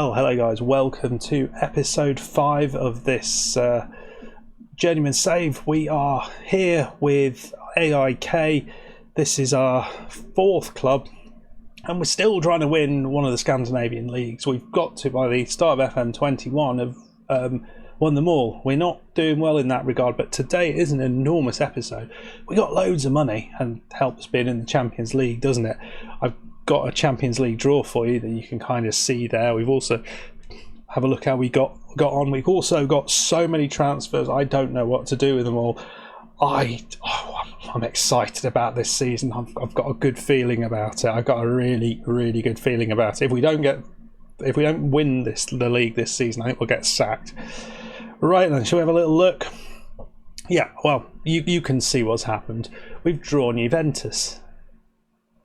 Well, hello guys, welcome to episode 5 of this Journeyman save. We are here with AIK. This is our 4th club and we're still trying to win one of the Scandinavian leagues. We've got to, by the start of FM21, have won them all. We're not doing well in that regard, but today is an enormous episode. We got loads of money and helps being in the Champions League, doesn't it? I've got a Champions League draw for you that you can kind of see there. We've also have a look how we got on. We've also got so many transfers. I don't know what to do with them all. I'm excited about this season. I've got a good feeling about it. I've got a really good feeling about it. If we don't win the league this season, I think we'll get sacked. Right then, shall we have a little look? Yeah, well, you can see what's happened. We've drawn Juventus,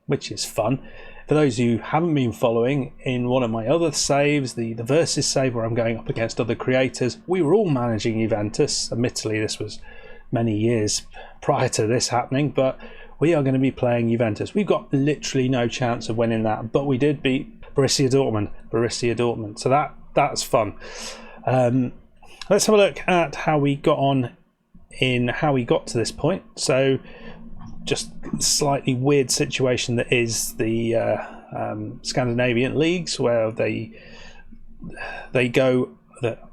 which is fun. For those who haven't been following, in one of my other saves, the versus save where I'm going up against other creators, we were all managing Juventus. Admittedly, this was many years prior to this happening, but we are going to be playing Juventus. We've got literally no chance of winning that, but we did beat Borussia Dortmund. So that's fun. Let's have a look at how we got on in how we got to this point. So just slightly weird situation that is the Scandinavian leagues, where they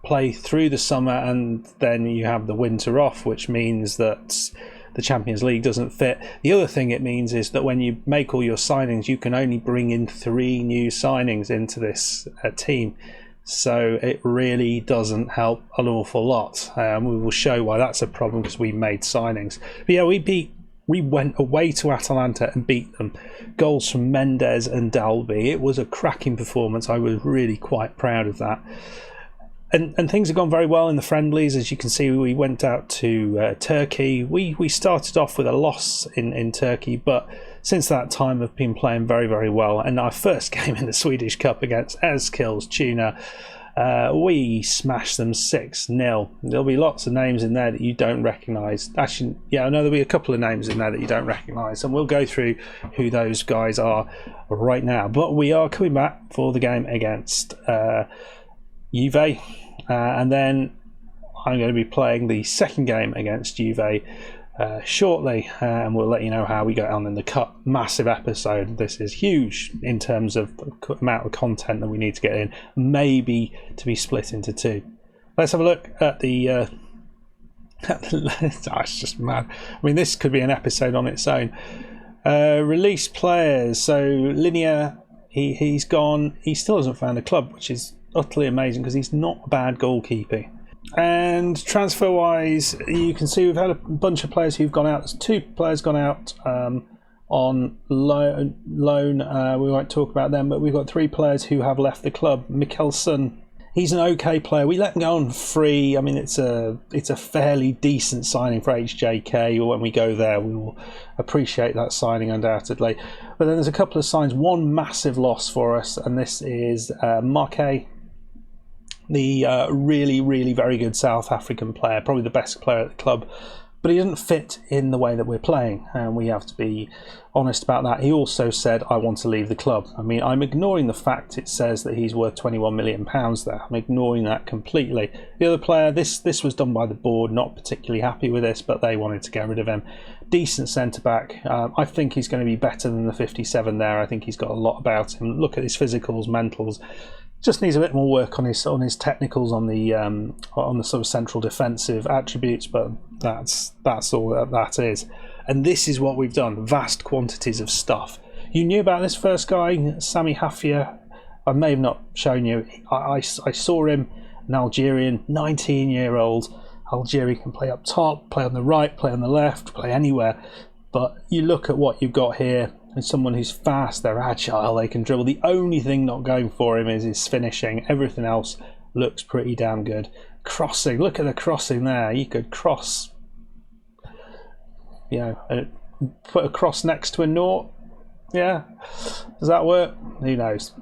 play through the summer and then you have the winter off, which means that the Champions League doesn't fit. The other thing it means is that when you make all your signings, you can only bring in 3 new signings into this team. So it really doesn't help an awful lot. We will show why that's a problem, because we made signings. But yeah, we went away to Atalanta and beat them. Goals from Mendes and Dalby. It was a cracking performance. I was really quite proud of that. And things have gone very well in the friendlies. As you can see, we went out to Turkey. We started off with a loss in Turkey, but since that time I've been playing very well. And our first game in the Swedish Cup against Eskilstuna, we smashed them 6-0. There'll be lots of names in there that you don't recognise. Actually, yeah, I know there'll be a couple of names in there that you don't recognise, and we'll go through who those guys are right now. But we are coming back for the game against Juve, and then I'm going to be playing the second game against Juve shortly, and we'll let you know how we go on in the cup. Massive episode. This is huge in terms of the amount of content that we need to get in, maybe to be split into 2. Let's have a look at the it's just mad. I mean, this could be an episode on its own. Release players. So Linear, he's gone. He still hasn't found a club, which is utterly amazing because he's not a bad goalkeeper. And transfer wise, you can see we've had a bunch of players who've gone out. There's 2 players gone out on loan. We won't talk about them, but we've got 3 players who have left the club. Mikkelsen, he's an okay player. We let him go on free. I mean, it's a fairly decent signing for HJK. When we go there, we will appreciate that signing undoubtedly. But then there's a couple of signs. One massive loss for us, and this is Marke, the really very good South African player, probably the best player at the club, but he doesn't fit in the way that we're playing, and we have to be honest about that. He also said, I want to leave the club. I mean, I'm ignoring the fact it says that he's worth £21 million there. I'm ignoring that completely. The other player, this was done by the board, not particularly happy with this, but they wanted to get rid of him. Decent centre-back. I think he's going to be better than the 57 there. I think he's got a lot about him. Look at his physicals, mentals. Just needs a bit more work on his technicals, on the sort of central defensive attributes, but that's all that is. And this is what we've done: vast quantities of stuff. You knew about this first guy, Sami Hafia. I may have not shown you. I saw him, an Algerian, 19-year-old. Algeria can play up top, play on the right, play on the left, play anywhere. But you look at what you've got here. And someone who's fast, they're agile, they can dribble. The only thing not going for him is his finishing. Everything else looks pretty damn good. Crossing, look at the crossing there. You could cross, put a cross next to a naught. Yeah, does that work? Who knows?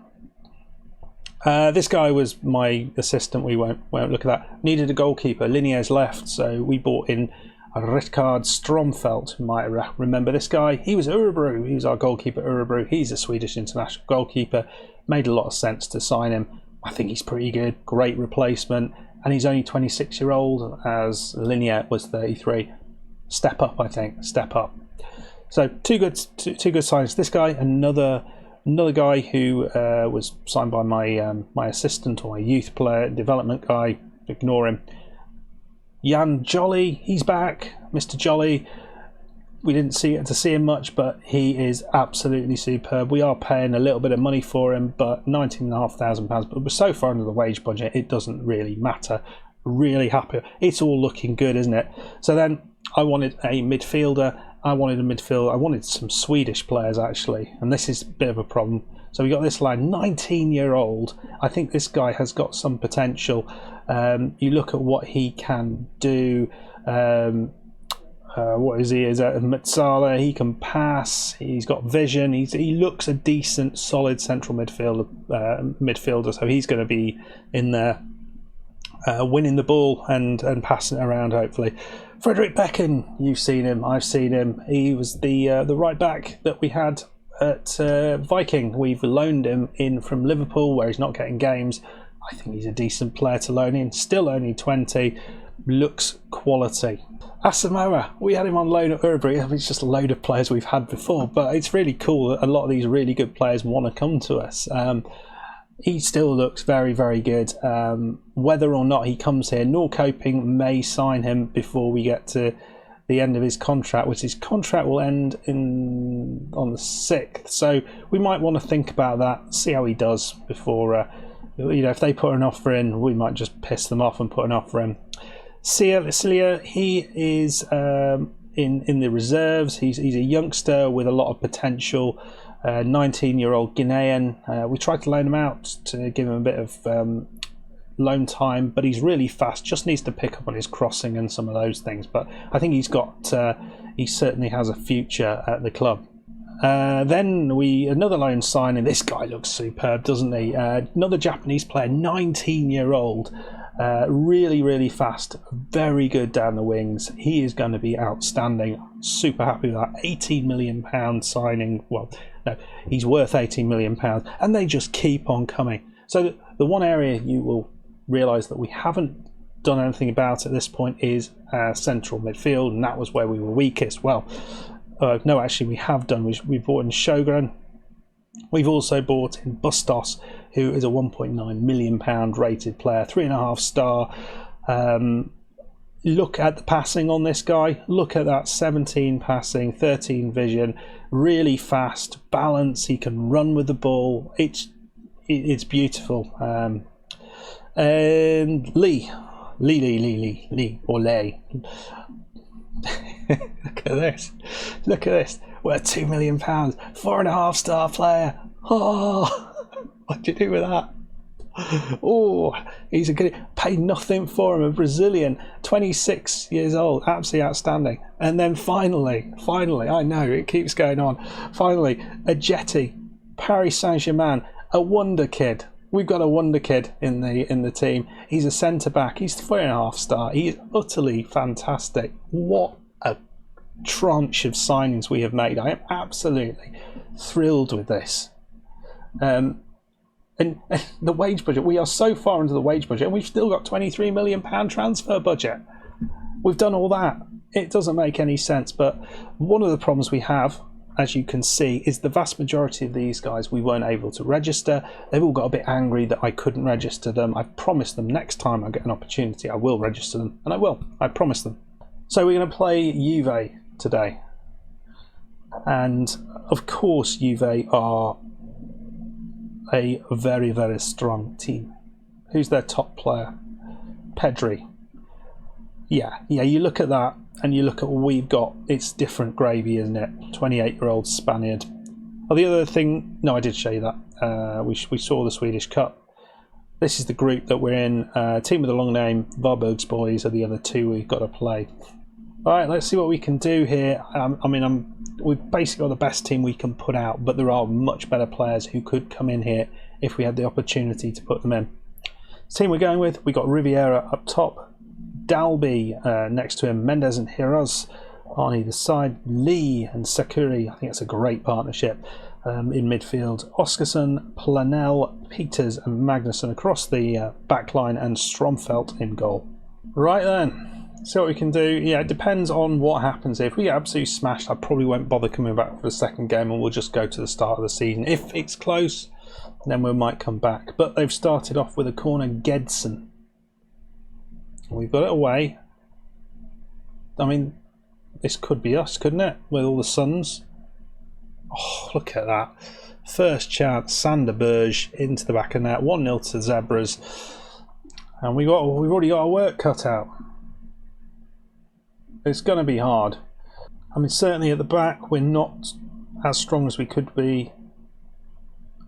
This guy was my assistant. We won't look at that. Needed a goalkeeper. Linier's left, so we bought in Rickard Stromfelt. You might remember this guy. He was our goalkeeper, Örebro. He's a Swedish international goalkeeper. Made a lot of sense to sign him. I think he's pretty good. Great replacement. And he's only 26-year-old, as Linear was 33. Step up, I think. Step up. So two good signings. This guy, another guy who was signed by my assistant or my youth player development guy. Ignore him. Jan Jolly, he's back. Mr. Jolly. We didn't get to see him much, but he is absolutely superb. We are paying a little bit of money for him, but £19,500. But we're so far under the wage budget, it doesn't really matter. Really happy. It's all looking good, isn't it? So then I wanted a midfielder. I wanted some Swedish players, actually. And this is a bit of a problem. So we got this lad, 19-year-old. I think this guy has got some potential. You look at what he can do. What is he? Is that Matsala? He can pass. He's got vision. He looks a decent, solid central midfielder. So he's going to be in there, winning the ball and passing it around. Hopefully, Frederick Becken. You've seen him. I've seen him. He was the right back that we had at Viking. We've loaned him in from Liverpool, where he's not getting games. I think he's a decent player to loan in. Still only 20. Looks quality. Asamoah, we had him on loan at Urubury. It's just a load of players we've had before, but it's really cool that a lot of these really good players want to come to us. He still looks very, very good. Whether or not he comes here, Norrköping may sign him before we get to the end of his contract, which his contract will end on the 6th. So we might want to think about that, see how he does before, if they put an offer in, we might just piss them off and put an offer in. Cilia, he is in the reserves. He's a youngster with a lot of potential. 19-year-old Ghanaian. We tried to loan him out to give him a bit of loan time, but he's really fast. Just needs to pick up on his crossing and some of those things. But I think he certainly has a future at the club. Then another loan signing. This guy looks superb, doesn't he? Another Japanese player, 19-year-old. Really, really fast, very good down the wings. He is going to be outstanding. Super happy with that. £18 million signing. Well, no, he's worth £18 million, and they just keep on coming. So the one area you will realise that we haven't done anything about at this point is central midfield, and that was where we were weakest. Well, no, actually, we have done. We bought in Sjogren. We've also bought in Bustos, who is a £1.9 million rated player, 3.5 star. Look at the passing on this guy. Look at that, 17 passing, 13 vision, really fast, balance. He can run with the ball. It's beautiful. And Lee. Look at this. We're £2 million, 4.5 star player. Oh, what do you do with that? Oh, he's a good. Paid nothing for him. A Brazilian, 26 years old, absolutely outstanding. And then finally, I know it keeps going on. Finally, a Jetty, Paris Saint-Germain, a wonder kid. We've got a wonder kid in the team. He's a centre back. He's 3.5 star. He's utterly fantastic. What a tranche of signings we have made. I am absolutely thrilled with this. And the wage budget, we are so far into the wage budget, and we've still got £23 million transfer budget. We've done all that. It doesn't make any sense, but one of the problems we have, as you can see, is the vast majority of these guys we weren't able to register. They've all got a bit angry that I couldn't register them. I promised them next time I get an opportunity I will register them, and I will. I promise them. So we're going to play Juve today, and of course Juve are a very, very strong team. Who's their top player? Pedri. Yeah, you look at that and you look at what we've got. It's different gravy, isn't it? 28-year-old Spaniard. Oh, the other thing, no, I did show you that. We saw the Swedish Cup. This is the group that we're in. Team with a long name, Varbergs boys are the other two we've got to play. All right, let's see what we can do here. We've basically got the best team we can put out, but there are much better players who could come in here if we had the opportunity to put them in. The team we're going with, we got Riviera up top, Dalby next to him, Mendes and Hiroz on either side, Lee and Sakuri. I think that's a great partnership. in midfield. Oskarsson, Planell, Peters and Magnusson across the back line, and Stromfeld in goal. Right then, see what we can do. Yeah, it depends on what happens. If we get absolutely smashed, I probably won't bother coming back for the second game, and we'll just go to the start of the season. If it's close, then we might come back. But they've started off with a corner, Gedson. We've got it away. I mean, this could be us, couldn't it? With all the Suns. Oh, look at that. First chance, Sander Berge into the back of net. 1-0 to the Zebras. And we've already got our work cut out. It's going to be hard. I mean, certainly at the back, we're not as strong as we could be.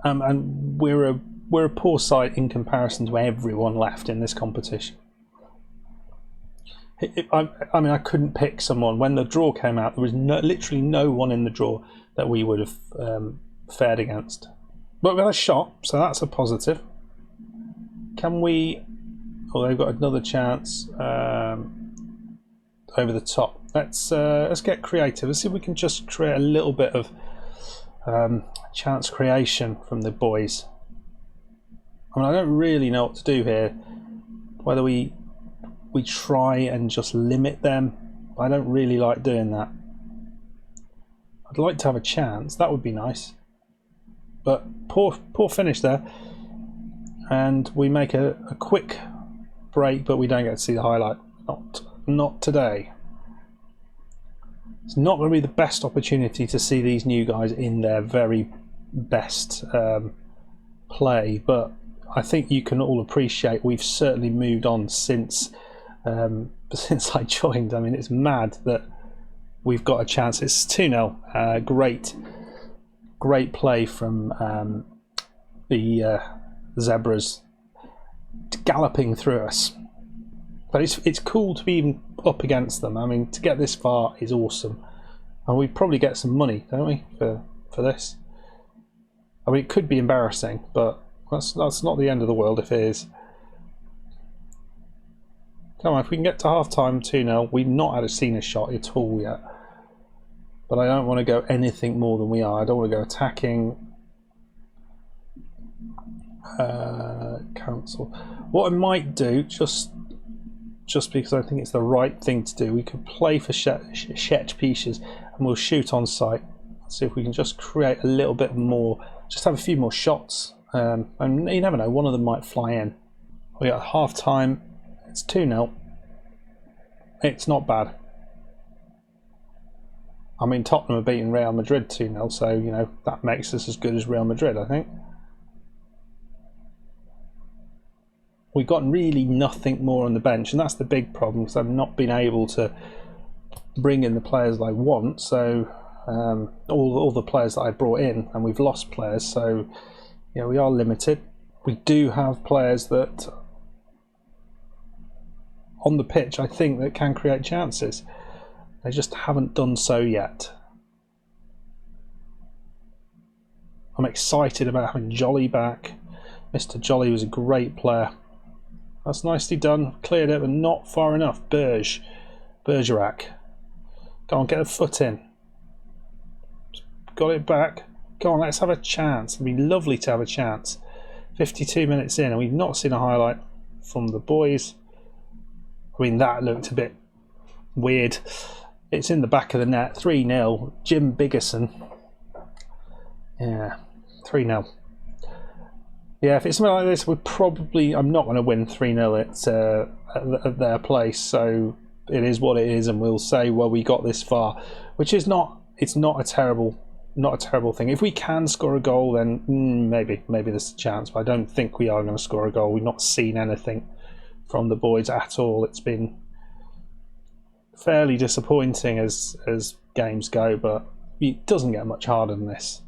And we're a poor side in comparison to everyone left in this competition. I mean, I couldn't pick someone. When the draw came out, there was literally no one in the draw that we would have fared against. But we had a shot, so that's a positive. Can we... Oh, they've got another chance over the top. Let's get creative. Let's see if we can just create a little bit of chance creation from the boys. I mean, I don't really know what to do here. Whether we try and just limit them. I don't really like doing that. I'd like to have a chance. That would be nice. But poor finish there. And we make a quick break, but we don't get to see the highlight. Not today. It's not going to be the best opportunity to see these new guys in their very best play, but I think you can all appreciate we've certainly moved on since I joined. I mean, it's mad that we've got a chance. It's 2-0. Great play from the Zebras galloping through us. But it's cool to be even up against them. I mean, to get this far is awesome. And we probably get some money, don't we, for this? I mean, it could be embarrassing, but that's not the end of the world if it is. Come on, if we can get to half-time 2-0, we've not seen a shot at all yet. But I don't want to go anything more than we are. I don't want to go attacking. Cancel. What I might do, just because I think it's the right thing to do, we could play for Shet Pieces and we'll shoot on sight. See if we can just create a little bit more, just have a few more shots. And you never know, one of them might fly in. We got half-time. It's 2-0. It's not bad. I mean, Tottenham are beating Real Madrid 2-0, so, you know, that makes us as good as Real Madrid, I think. We've got really nothing more on the bench, and that's the big problem, because I've not been able to bring in the players that I want, so all the players that I brought in, and we've lost players, so, you know, we are limited. We do have players that on the pitch, I think, that can create chances. They just haven't done so yet. I'm excited about having Jolly back. Mr. Jolly was a great player. That's nicely done. Cleared it, but not far enough. Bergerac. Go on, get a foot in. Got it back. Go on, let's have a chance. It'd be lovely to have a chance. 52 minutes in, and we've not seen a highlight from the boys. I mean, that looked a bit weird. It's in the back of the net. 3-0. Jim Biggerson. Yeah, 3-0. Yeah, if it's something like this, I'm not going to win 3-0 at their place. So it is what it is, and we'll say, well, we got this far, which is not. It's not a terrible thing. If we can score a goal, then maybe there's a chance. But I don't think we are going to score a goal. We've not seen anything from the boys at all. It's been fairly disappointing as games go, but it doesn't get much harder than this.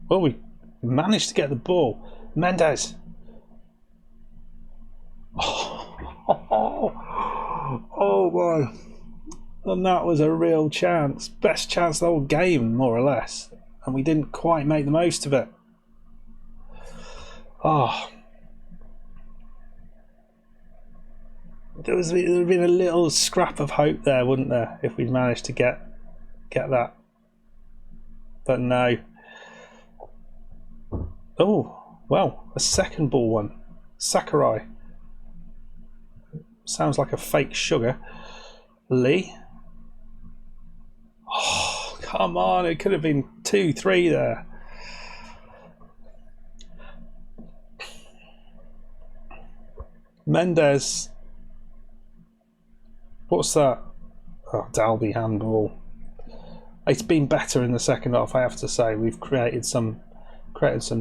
Well, we managed to get the ball. Mendes. Oh my. And that was a real chance. Best chance of the whole game, more or less. And we didn't quite make the most of it. Oh. there would have been a little scrap of hope there, wouldn't there, if we'd managed to get that. But no. Oh, well, a second ball one. Sakurai. Sounds like a fake sugar. Lee. Oh, come on. It could have been 2-3 there. Mendes. What's that? Oh, Dalby handball. It's been better in the second half, I have to say. We've created some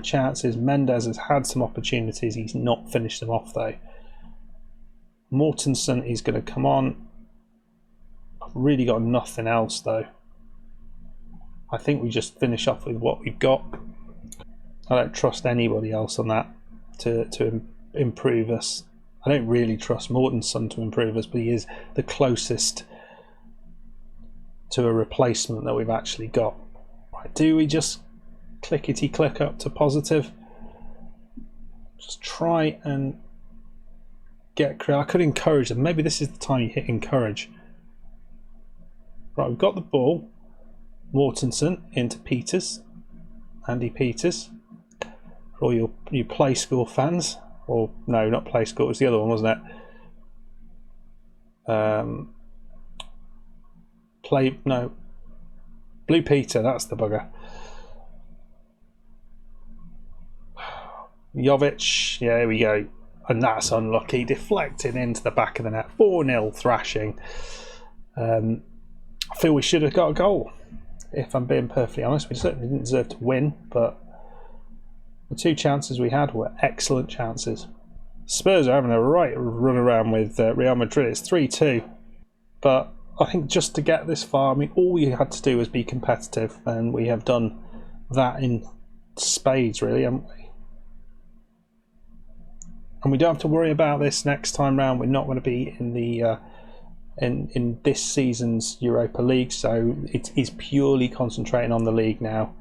chances. Mendes has had some opportunities. He's not finished them off though. Mortensen is going to come on. I've really got nothing else though. I think we just finish off with what we've got. I don't trust anybody else on that to improve us. I don't really trust Mortensen to improve us, but he is the closest to a replacement that we've actually got. Right, do we just clickety click up to positive? Just try and get creative. I could encourage them. Maybe this is the time you hit encourage. Right, we've got the ball. Mortensen into Peters. Andy Peters. For all you Play School fans. Or no, not Play School, it was the other one, wasn't it? Blue Peter, that's the bugger. Jovic, yeah, here we go. And that's unlucky, deflecting into the back of the net. 4-0 thrashing. I feel we should have got a goal, if I'm being perfectly honest. We certainly didn't deserve to win, but the two chances we had were excellent chances. Spurs are having a right run around with Real Madrid. It's 3-2. But I think just to get this far, I mean, all we had to do was be competitive, and we have done that in spades, really, haven't we? And we don't have to worry about this next time round. We're not going to be in the in this season's Europa League, so it is purely concentrating on the league now.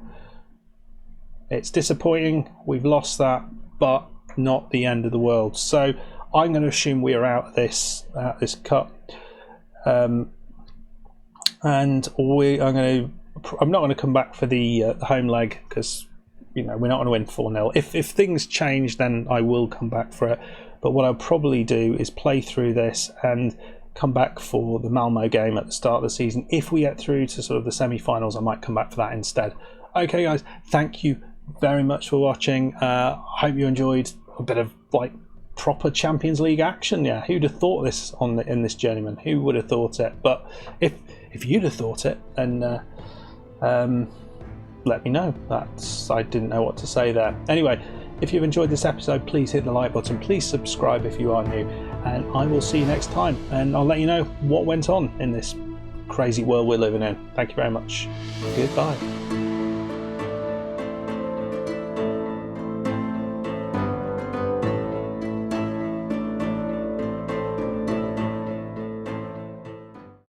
It's disappointing we've lost that, but not the end of the world. So I'm going to assume we are out of this cup, and I'm not going to come back for the home leg, because we're not going to win 4-0. If things change, then I will come back for it. But what I'll probably do is play through this and come back for the Malmo game at the start of the season. If we get through to sort of the semi-finals, I might come back for that instead. Okay, guys, thank you very much for watching. I hope you enjoyed a bit of proper Champions League action. Yeah, who'd have thought this in this Journeyman? Who would have thought it? But if you'd have thought it, then let me know. I didn't know what to say there. Anyway, if you've enjoyed this episode, please hit the like button. Please subscribe if you are new, and I will see you next time. And I'll let you know what went on in this crazy world we're living in. Thank you very much. Goodbye.